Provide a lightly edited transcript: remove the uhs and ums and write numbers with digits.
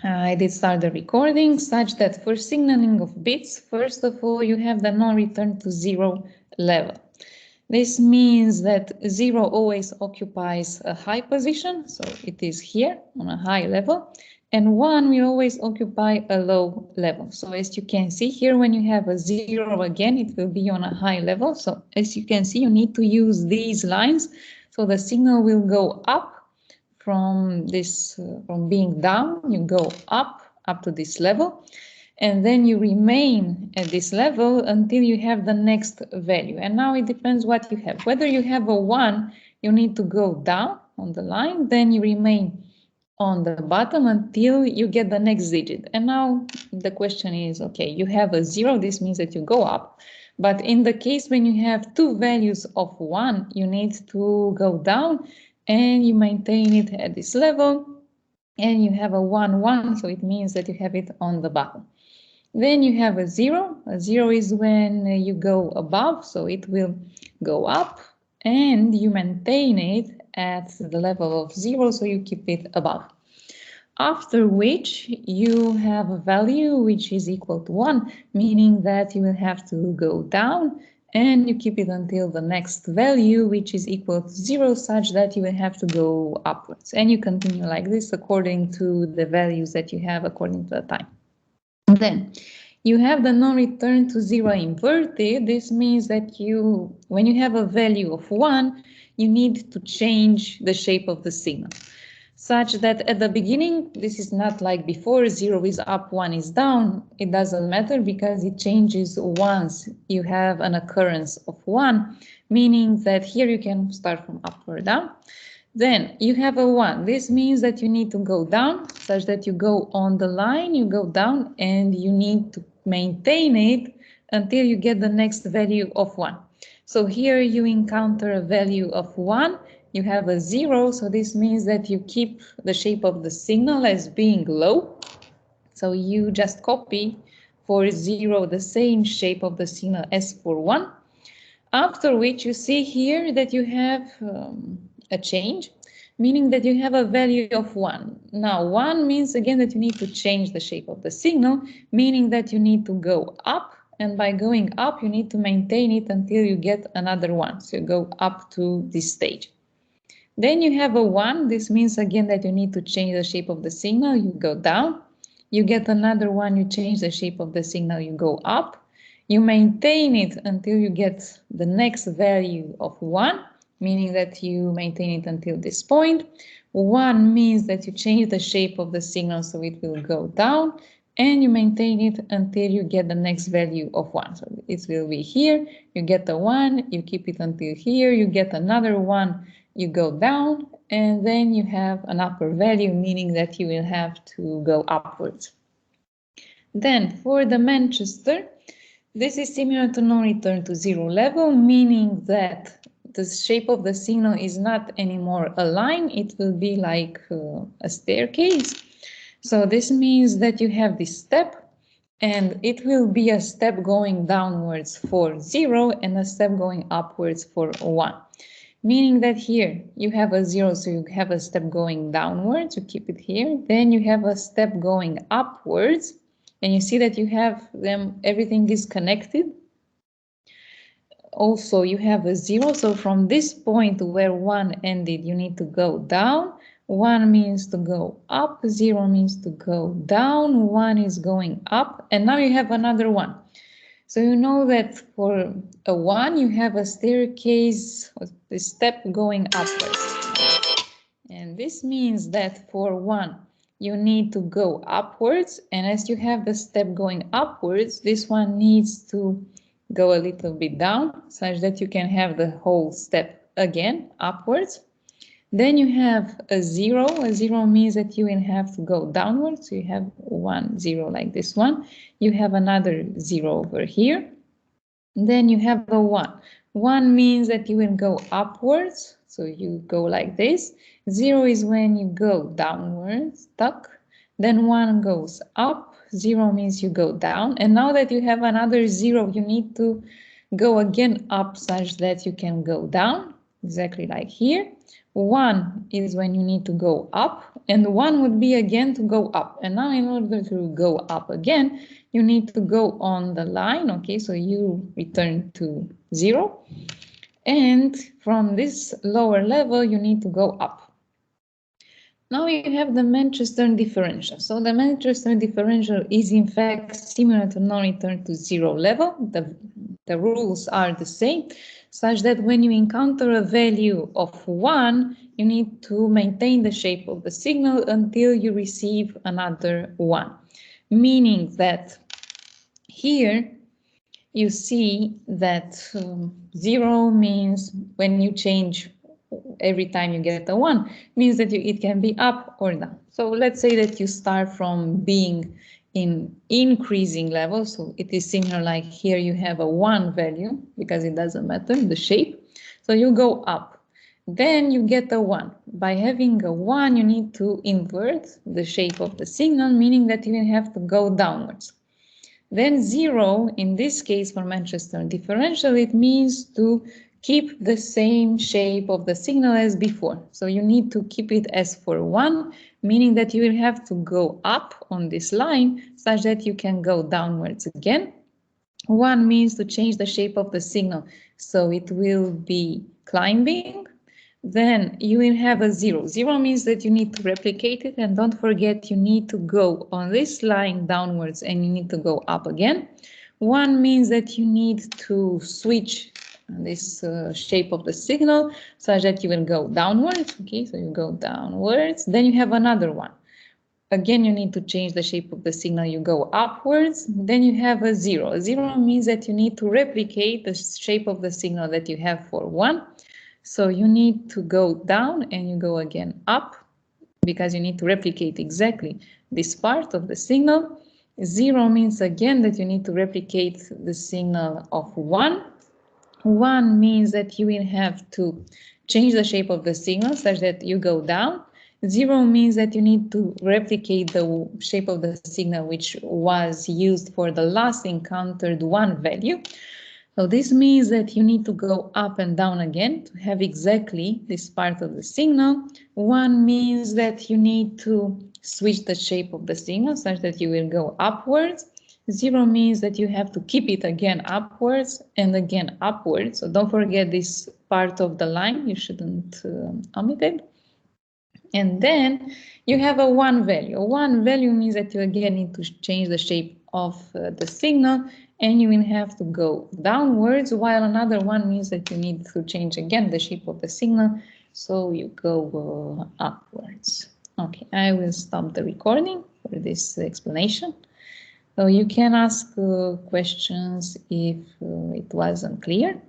I did start the recording such that for signaling of bits, first of all, you have the non-return to zero level. This means that 0 always occupies a high position, so it is here on a high level, and 1 will always occupy a low level. So as you can see here, when you have a 0 again, it will be on a high level. So as you can see, you need to use these lines, so the signal will go up from this, from being down, you go up to this level. And then you remain at this level until you have the next value. And now it depends what you have. Whether you have a 1, you need to go down on the line, then you remain on the bottom until you get the next digit. And now the question is, okay, you have a 0, this means that you go up. But in the case when you have two values of 1, you need to go down and you maintain it at this level. And you have a 1, 1, so it means that you have it on the bottom. Then you have a 0. A 0 is when you go above, so it will go up and you maintain it at the level of 0, so you keep it above. After which you have a value which is equal to 1, meaning that you will have to go down and you keep it until the next value which is equal to 0, such that you will have to go upwards. And you continue like this according to the values that you have according to the time. Then you have the non-return to 0 inverted. This means that when you have a value of 1, you need to change the shape of the signal, such that at the beginning, this is not like before, 0 is up, 1 is down. It doesn't matter because it changes once you have an occurrence of 1, meaning that here you can start from up or down. Then you have a 1. This means that you need to go down, such that you go on the line, you go down, and you need to maintain it until you get the next value of 1. So here you encounter a value of 1, you have a 0, so this means that you keep the shape of the signal as being low. So you just copy for 0 the same shape of the signal as for 1. After which you see here that you have a change, meaning that you have a value of 1. Now 1 means again that you need to change the shape of the signal, meaning that you need to go up, and by going up you need to maintain it until you get another 1. So you go up to this stage. Then you have a 1. This means again that you need to change the shape of the signal, you go down. You get another 1, you change the shape of the signal, you go up. You maintain it until you get the next value of 1, meaning that you maintain it until this point. 1 means that you change the shape of the signal, so it will go down, and you maintain it until you get the next value of 1. So it will be here, you get the 1, you keep it until here, you get another 1, you go down, and then you have an upper value, meaning that you will have to go upwards. Then for the Manchester, this is similar to non-return to 0 level, meaning that the shape of the signal is not anymore a line, it will be like a staircase. So this means that you have this step, and it will be a step going downwards for 0 and a step going upwards for 1. Meaning that here you have a 0, so you have a step going downwards, you keep it here, then you have a step going upwards, and you see that you have them, everything is connected. Also, you have a 0, so from this point where 1 ended, you need to go down. 1 means to go up, 0 means to go down, 1 is going up, and now you have another 1. So you know that for a 1, you have a staircase, a step going upwards. And this means that for 1, you need to go upwards, and as you have the step going upwards, this one needs to go a little bit down, such that you can have the whole step again upwards. Then you have a 0. A 0 means that you will have to go downwards. So you have 1, 0 like this one. You have another 0 over here. Then you have a 1. 1 means that you will go upwards. So you go like this. 0 is when you go downwards, tuck. Then 1 goes up. 0 means you go down. And now that you have another 0, you need to go again up such that you can go down, exactly like here. 1 is when you need to go up, and 1 would be again to go up. And now in order to go up again, you need to go on the line, okay? So you return to 0. And from this lower level, you need to go up. Now you have the Manchester differential. So the Manchester differential is in fact similar to non-return to 0 level. The rules are the same, such that when you encounter a value of 1, you need to maintain the shape of the signal until you receive another 1. Meaning that here you see that 0 means when you change every time you get a 1, means that it can be up or down. So let's say that you start from being in increasing level. So it is similar like here you have a 1 value because it doesn't matter the shape. So you go up, then you get a 1. By having a 1, you need to invert the shape of the signal, meaning that you have to go downwards. Then 0, in this case for Manchester differential, it means to keep the same shape of the signal as before. So you need to keep it as for 1, meaning that you will have to go up on this line such that you can go downwards again. 1 means to change the shape of the signal, so it will be climbing. Then you will have a 0. 0 means that you need to replicate it, and don't forget you need to go on this line downwards and you need to go up again. 1 means that you need to switch this shape of the signal such that you will go downwards. Okay, so you go downwards. Then you have another 1. Again, you need to change the shape of the signal, you go upwards. Then you have a 0. A 0 means that you need to replicate the shape of the signal that you have for 1. So you need to go down and you go again up because you need to replicate exactly this part of the signal. 0 means again that you need to replicate the signal of 1. 1 means that you will have to change the shape of the signal such that you go down. 0 means that you need to replicate the shape of the signal which was used for the last encountered 1 value. So this means that you need to go up and down again to have exactly this part of the signal. 1 means that you need to switch the shape of the signal such that you will go upwards. 0 means that you have to keep it again upwards and again upwards. So don't forget this part of the line, you shouldn't omit it. And then you have a 1 value. A 1 value means that you again need to change the shape of the signal and you will have to go downwards, while another 1 means that you need to change again the shape of the signal, so you go upwards. Okay, I will stop the recording for this explanation. So you can ask questions if it wasn't clear.